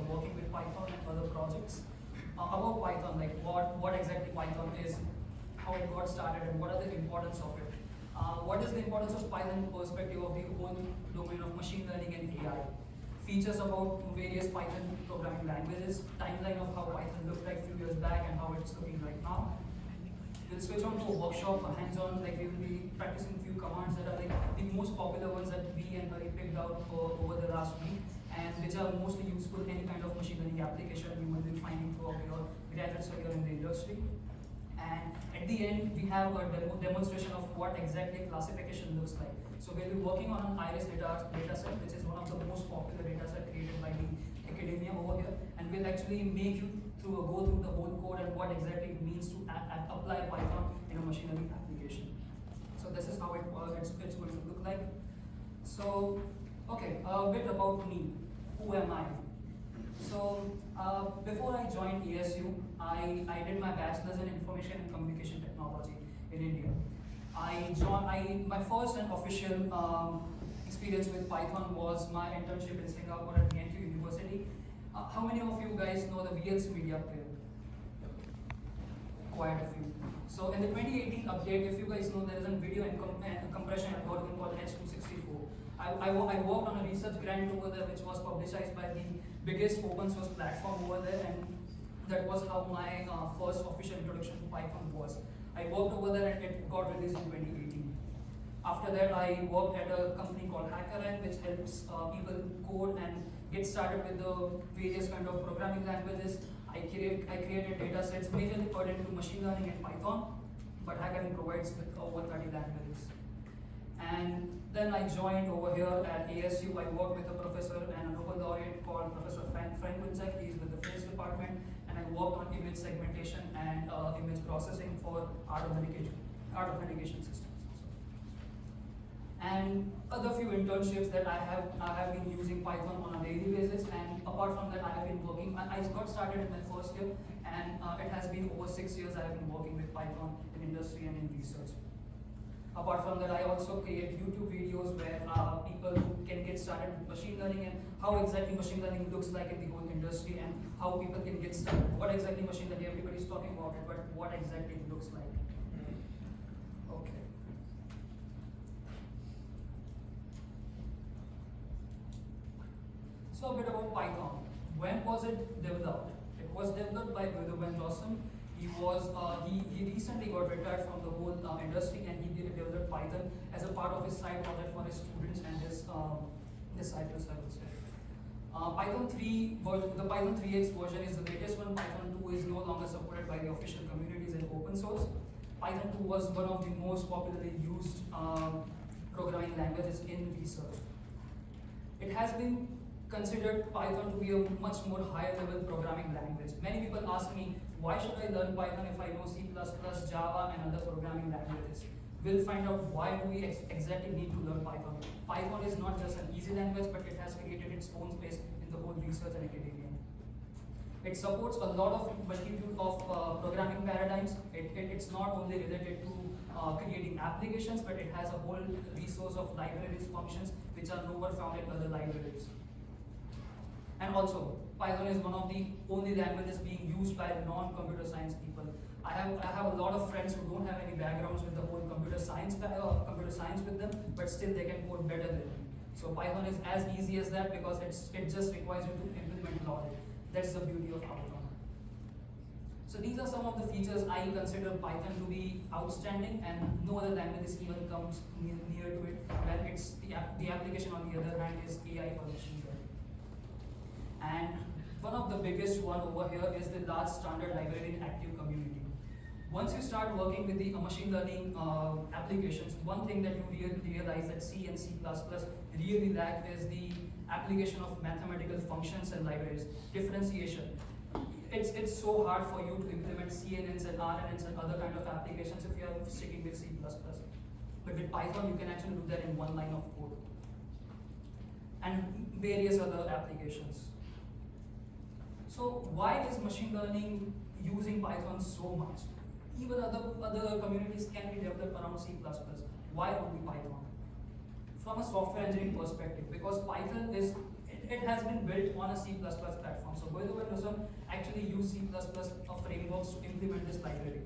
working with Python and other projects. About Python, like what exactly Python is, how it got started, and what are the importance of it. What is the importance of Python perspective of the whole domain of machine learning and AI? Features about various Python programming languages, timeline of how Python looked like a few years back and how it's looking right now. We'll switch on to a workshop, a hands-on, like we will be practicing few commands that are like the most popular ones that we and Hari picked out over the last week, and which are mostly useful in any kind of machine learning application you will be finding throughout your graduate career in the industry. And at the end, we have a demonstration of what exactly classification looks like. So we'll be working on an iris data set, which is one of the most popular data set created by the academia over here, and we'll actually make you go through the whole code and what exactly it means to apply Python in a machine learning application. So this is how it's going to look like. So, okay, a bit about me. Who am I? So, before I joined ASU, I did my bachelor's in information and communication technology in India. My first and official experience with Python was my internship in Singapore at VNTU University. How many of you guys know the VLC media player? Quite a few. So in the 2018 update, if you guys know, there is a video and compression algorithm called H264. I worked on a research grant over there, which was publicized by the biggest open source platform over there, and that was how my first official introduction to Python was. I worked over there and it got released in 2018. After that, I worked at a company called HackerRank, which helps people code and get started with the various kind of programming languages. I created data sets majorly pertinent to machine learning and Python, but HackerRank provides with over 30 languages. And then I joined over here at ASU. I worked with a professor and a Nobel laureate called Professor Frank Winczek. He's with the Physics department, and I worked on image segmentation and image processing for art authentication systems. And other few internships that I have been using Python on a daily basis, and apart from that I have been working, I got started in my first year, and it has been over 6 years I have been working with Python in industry and in research. Apart from that, I also create YouTube videos where people can get started with machine learning and how exactly machine learning looks like in the whole industry, and how people can get started. What exactly machine learning, everybody's talking about it, but what exactly it looks like. Okay. So a bit about Python. When was it developed? It was developed by Van Rossum. He recently got retired from the whole industry, and he developed Python as a part of his side project for his students and his disciples, I would say. Python 3, the Python 3x version is the latest one. Python 2 is no longer supported by the official communities and open source. Python 2 was one of the most popularly used programming languages in research. It has been considered Python to be a much more higher level programming language. Many people ask me, why should I learn Python if I know C++, Java, and other programming languages? We'll find out why do we exactly need to learn Python. Python is not just an easy language, but it has created its own space in the whole research and academia. It supports a lot of multitude of programming paradigms. It's not only related to creating applications, but it has a whole resource of libraries, functions, which are nowhere found in other libraries. And also, Python is one of the only languages being used by non-computer science people. I have a lot of friends who don't have any backgrounds with the whole computer science with them, but still they can code better than me. So Python is as easy as that, because it just requires you to implement logic. That's the beauty of Python. So these are some of the features I consider Python to be outstanding, and no other language even comes near to it. When it's the application on the other hand is AI or machine learning. And one of the biggest one over here is the large standard library and active community. Once you start working with the machine learning applications, one thing that you realize that C and C++ really lack is the application of mathematical functions and libraries, differentiation. It's so hard for you to implement CNNs and RNNs and other kind of applications if you are sticking with C++. But with Python, you can actually do that in one line of code. And various other applications. So why is machine learning using Python so much? Even other communities can be developed around C++. Why only Python? From a software engineering perspective, because Python is, it has been built on a C++ platform. So Guido and Nuzum actually use C++ frameworks to implement this library.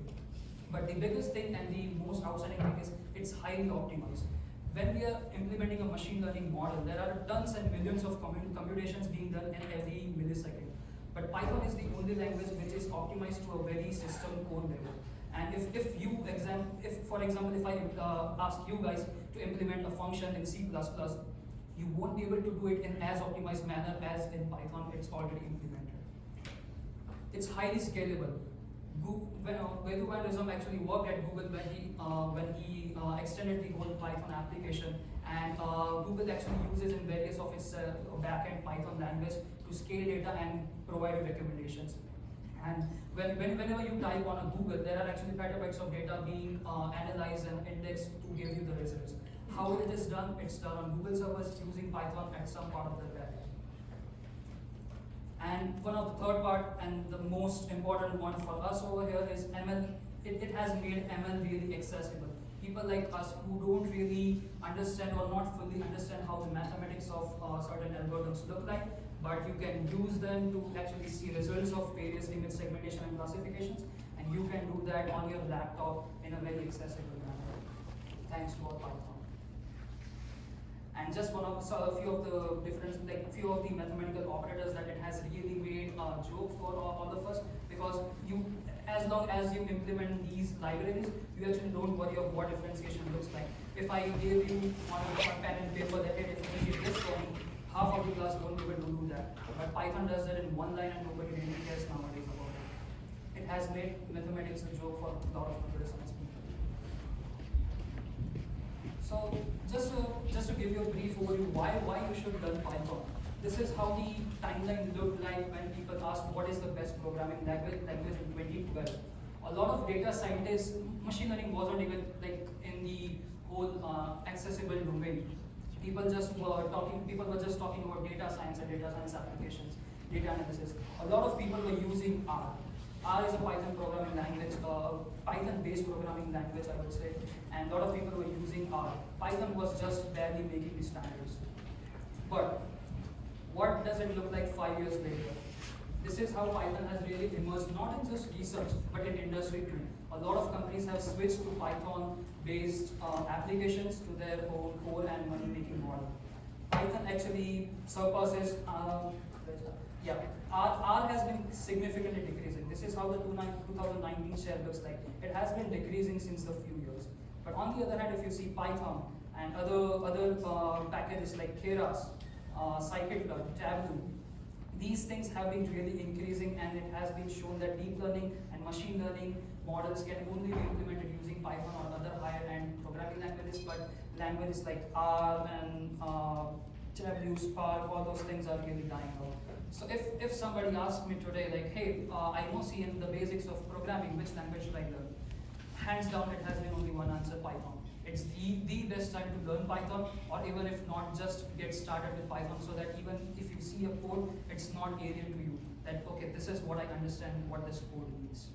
But the biggest thing and the most outstanding thing is it's highly optimized. When we are implementing a machine learning model, there are tons and millions of computations being done in every millisecond. But Python is the only language which is optimized to a very system code level. And if for example, if I ask you guys to implement a function in C++, you won't be able to do it in as optimized manner as in Python it's already implemented. It's highly scalable. Guido van Rossum actually worked at Google when he extended the whole Python application, and Google actually uses in various of its backend Python language to scale data and provide you recommendations. And whenever you type on a Google, there are actually petabytes of data being analyzed and indexed to give you the results. How it is done? It's done on Google servers using Python at some part of the backend. And one of the third part and the most important one for us over here is ML. It has made ML really accessible. People like us who don't really understand or not fully understand how the mathematics of certain algorithms look like, but you can use them to actually see results of various image segmentation and classifications, and you can do that on your laptop in a very accessible manner, thanks to our Python. And just a few of the different, like few of the mathematical operators that it has really made a joke for all of us, because as long as you implement these libraries, you actually don't worry of what differentiation looks like. If I gave you on pen and paper that it differentiates this for me, half of the class won't be able to do that. But Python does that in one line and nobody really cares nowadays about it. It has made mathematics a joke for a lot of computer science people. So just to give you a brief overview, why you should learn Python. This is how the timeline looked like when people asked what is the best programming language in 2012. A lot of data scientists, machine learning wasn't even like in the whole accessible domain. People were just talking about data science and data science applications, data analysis. A lot of people were using R. R is a Python programming language, Python-based programming language, I would say, and a lot of people were using R. Python was just barely making the standards. But what does it look like 5 years later? This is how Python has really emerged, not in just research, but in industry too. A lot of companies have switched to Python-based applications to their own core and money-making model. Python actually surpasses, R has been significantly decreasing. This is how the 2019 share looks like. It has been decreasing since a few years. But on the other hand, if you see Python and other packages like Keras, Scikit-learn, Tableau, these things have been really increasing, and it has been shown that deep learning and machine learning models can only be implemented using Python or other higher-end programming languages, but languages like R and Tableau, Spark, all those things are really dying out. So if somebody asks me today, like, hey, I know C in the basics of programming, which language should I learn? Hands down, it has been only one answer, Python. It's the best time to learn Python, or even if not, just get started with Python, so that even if you see a code, it's not alien to you. That, okay, this is what I understand, what this code means.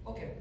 Okay,